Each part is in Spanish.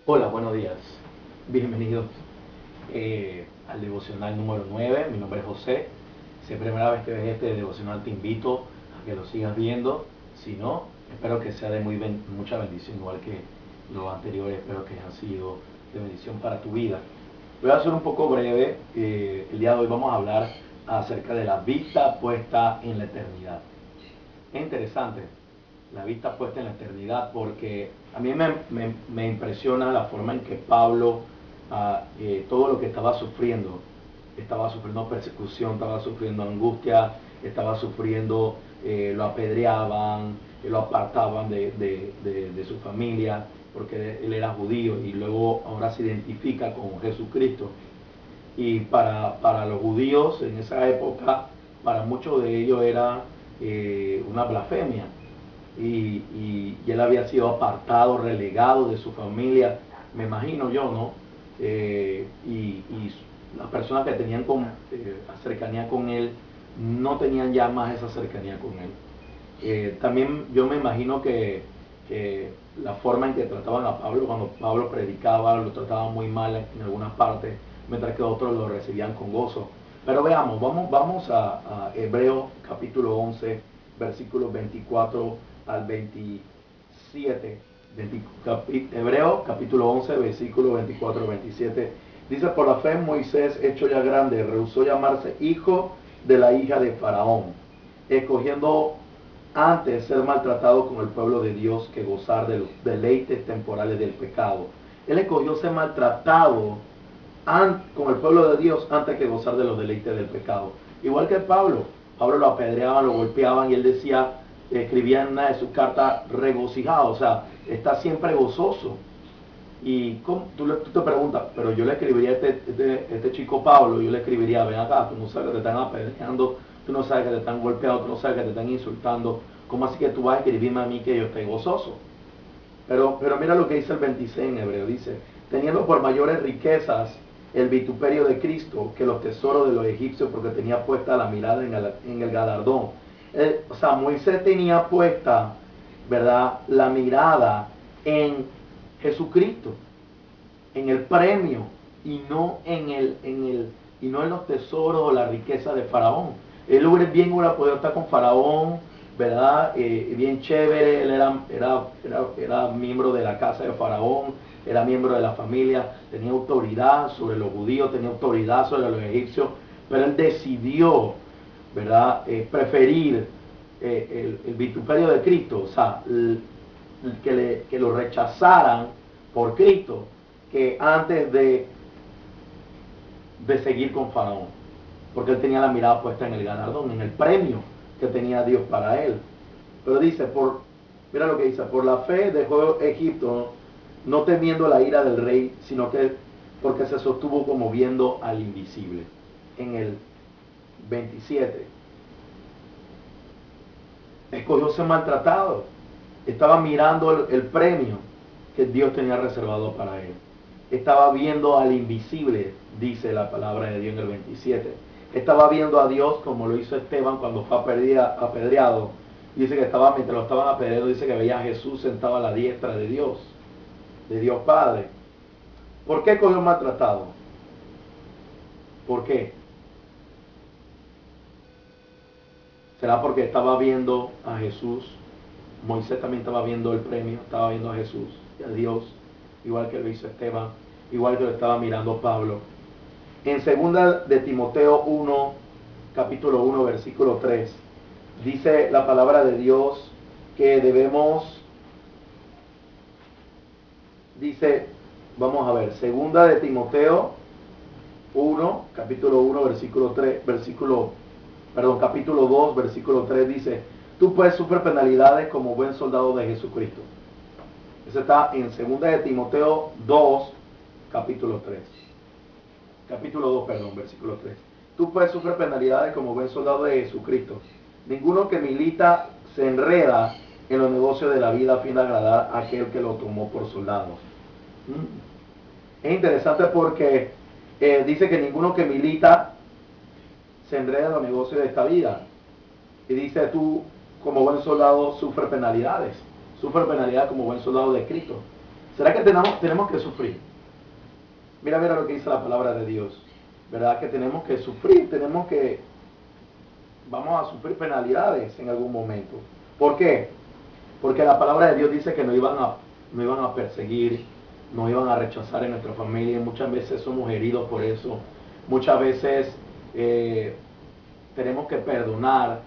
Hola, buenos días. Bienvenidos al devocional número 9. Mi nombre es José. Si es primera vez que ves este devocional, te invito a que lo sigas viendo. Si no, espero que sea de mucha bendición, igual que los anteriores. Espero que hayan sido de bendición para tu vida. Voy a ser un poco breve. El día de hoy vamos a hablar acerca de la vista puesta en la eternidad. Es interesante la vista puesta en la eternidad, porque a mí me impresiona la forma en que Pablo, todo lo que estaba sufriendo persecución, estaba sufriendo angustia, estaba sufriendo, lo apedreaban, lo apartaban de su familia, porque él era judío y luego ahora se identifica con Jesucristo. Y para los judíos en esa época, para muchos de ellos era una blasfemia. Y él había sido apartado, relegado de su familia, me imagino yo, ¿no? Y las personas que tenían cercanía con él no tenían ya más esa cercanía con él. También yo me imagino que la forma en que trataban a Pablo, cuando Pablo predicaba, lo trataban muy mal en algunas partes, mientras que otros lo recibían con gozo. Pero veamos, vamos a Hebreos capítulo 11, versículos 24 al 27. Hebreos capítulo 11, versículos 24 al 27. Dice: por la fe Moisés, hecho ya grande, rehusó llamarse hijo de la hija de Faraón, escogiendo antes ser maltratado con el pueblo de Dios que gozar de los deleites temporales del pecado. Él escogió ser maltratado con el pueblo de Dios antes que gozar de los deleites del pecado. Igual que Pablo. Pablo lo apedreaban, lo golpeaban y él decía, escribía en una de sus cartas, regocijado, o sea, está siempre gozoso. Y tú te preguntas, pero yo le escribiría a este chico Pablo, yo le escribiría: ven acá, tú no sabes que te están apedreando, tú no sabes que te están golpeando, tú no sabes que te están insultando, ¿cómo así que tú vas a escribirme a mí que yo estoy gozoso? Pero mira lo que dice el 26 en hebreo, dice: teniendo por mayores riquezas el vituperio de Cristo que los tesoros de los egipcios, porque tenía puesta la mirada en el galardón. O sea, Moisés tenía puesta, ¿verdad?, la mirada en Jesucristo, en el premio, y no y no en los tesoros o la riqueza de Faraón. Él hubiera podido estar con Faraón, ¿verdad? Bien chévere. Él era miembro de la casa de Faraón, era miembro de la familia, tenía autoridad sobre los judíos, tenía autoridad sobre los egipcios, pero él decidió, ¿verdad?, preferir el vituperio de Cristo, o sea, que lo rechazaran por Cristo, que antes de seguir con Faraón, porque él tenía la mirada puesta en el galardón, en el premio que tenía Dios para él. Pero dice, mira lo que dice: por la fe dejó Egipto, no temiendo la ira del rey, sino que porque se sostuvo como viendo al invisible. En el 27, escogió ser maltratado, estaba mirando el premio que Dios tenía reservado para él. Estaba viendo al invisible, dice la palabra de Dios en el 27. Estaba viendo a Dios como lo hizo Esteban cuando fue apedreado. Dice que mientras lo estaban apedreando, dice que veía a Jesús sentado a la diestra de Dios Padre. ¿Por qué cogió maltratado? ¿Por qué? ¿Será porque estaba viendo a Jesús? Moisés también estaba viendo el premio, estaba viendo a Jesús y a Dios, igual que lo hizo Esteban, igual que lo estaba mirando Pablo. En 2 de Timoteo 1, capítulo 1, versículo 3, dice la palabra de Dios que debemos, dice, vamos a ver, 2 de Timoteo 1, capítulo 1, versículo 3, capítulo 2, versículo 3, dice: tú puedes sufrir penalidades como buen soldado de Jesucristo. Eso está en 2 de Timoteo 2, capítulo 3. Capítulo 2, perdón, versículo 3. Tú puedes sufrir penalidades como buen soldado de Jesucristo. Ninguno que milita se enreda en los negocios de la vida a fin de agradar a aquel que lo tomó por soldado. Es interesante porque dice que ninguno que milita se enreda en los negocios de esta vida. Y dice: tú como buen soldado sufre penalidades como buen soldado de Cristo. ¿Será que tenemos que sufrir? Mira lo que dice la palabra de Dios. ¿Verdad que tenemos que sufrir? Vamos a sufrir penalidades en algún momento. ¿Por qué? Porque la palabra de Dios dice que nos iban a perseguir, nos iban a rechazar en nuestra familia, y muchas veces somos heridos por eso. Muchas veces tenemos que perdonar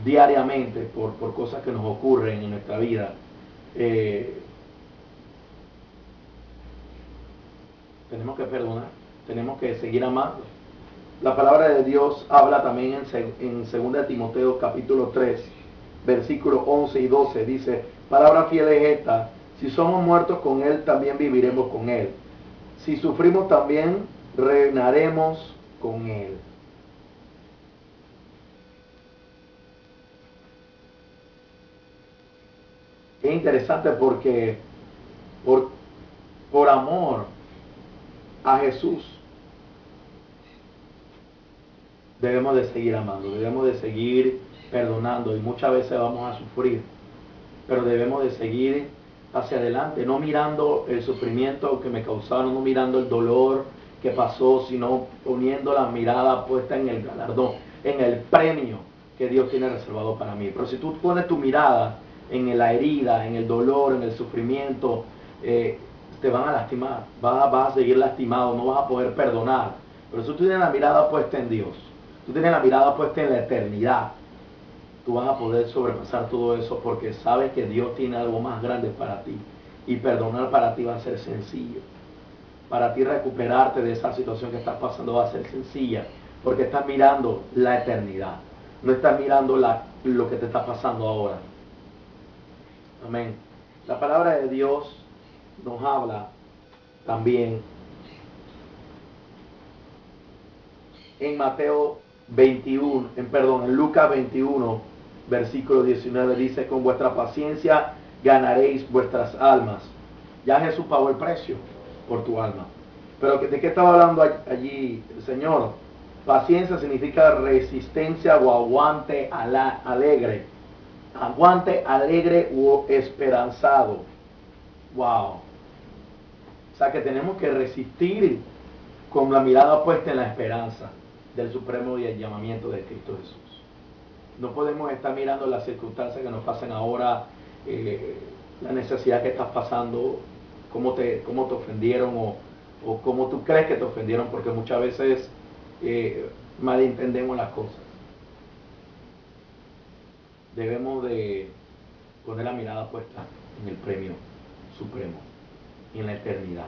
diariamente por cosas que nos ocurren en nuestra vida. Tenemos que perdonar, tenemos que seguir amando. La palabra de Dios habla también en 2 Timoteo capítulo 3, versículos 11 y 12. Dice, palabra fiel es esta: si somos muertos con Él, también viviremos con Él. Si sufrimos, también reinaremos con Él. Es interesante porque por amor a Jesús debemos de seguir amando, debemos de seguir perdonando, y muchas veces vamos a sufrir, pero debemos de seguir hacia adelante, no mirando el sufrimiento que me causaron, no mirando el dolor que pasó, sino poniendo la mirada puesta en el galardón, en el premio que Dios tiene reservado para mí. Pero si tú pones tu mirada en la herida, en el dolor, en el sufrimiento, te van a lastimar, vas a seguir lastimado, no vas a poder perdonar. Pero si tú tienes la mirada puesta en Dios, tú tienes la mirada puesta en la eternidad, tú vas a poder sobrepasar todo eso, porque sabes que Dios tiene algo más grande para ti, y perdonar para ti va a ser sencillo. Para ti recuperarte de esa situación que estás pasando va a ser sencilla, porque estás mirando la eternidad, no estás mirando lo que te está pasando ahora. Amén. La palabra de Dios nos habla también en en Lucas 21, versículo 19, dice, con vuestra paciencia ganaréis vuestras almas. Ya Jesús pagó el precio por tu alma. Pero ¿de qué estaba hablando allí el Señor? Paciencia significa resistencia o aguante alegre. Aguante alegre o esperanzado. Wow. O sea que tenemos que resistir con la mirada puesta en la esperanza del supremo y el llamamiento de Cristo Jesús. No podemos estar mirando las circunstancias que nos pasan ahora, la necesidad que estás pasando, cómo te ofendieron, o cómo tú crees que te ofendieron, porque muchas veces malentendemos las cosas. Debemos de poner la mirada puesta en el premio supremo, en la eternidad.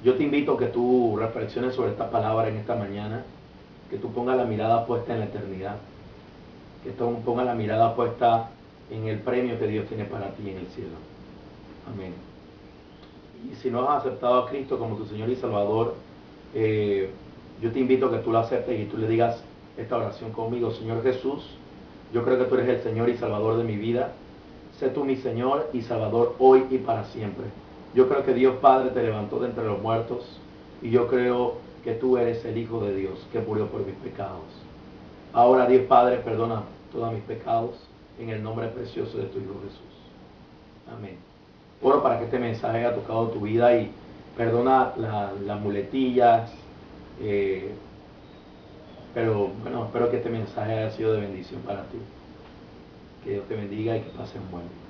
Yo te invito a que tú reflexiones sobre esta palabra en esta mañana, que tú pongas la mirada puesta en la eternidad, que tú pongas la mirada puesta en el premio que Dios tiene para ti en el cielo. Amén. Y si no has aceptado a Cristo como tu Señor y Salvador, yo te invito a que tú lo aceptes y tú le digas esta oración conmigo. Señor Jesús, yo creo que tú eres el Señor y Salvador de mi vida. Sé tú mi Señor y Salvador hoy y para siempre. Yo creo que Dios Padre te levantó de entre los muertos, y yo creo que tú eres el Hijo de Dios que murió por mis pecados. Ahora, Dios Padre, perdona todos mis pecados en el nombre precioso de tu Hijo Jesús. Amén. Oro para que este mensaje haya tocado tu vida, y perdona las muletillas, pero bueno, espero que este mensaje haya sido de bendición para ti. Que Dios te bendiga y que pases un buen día.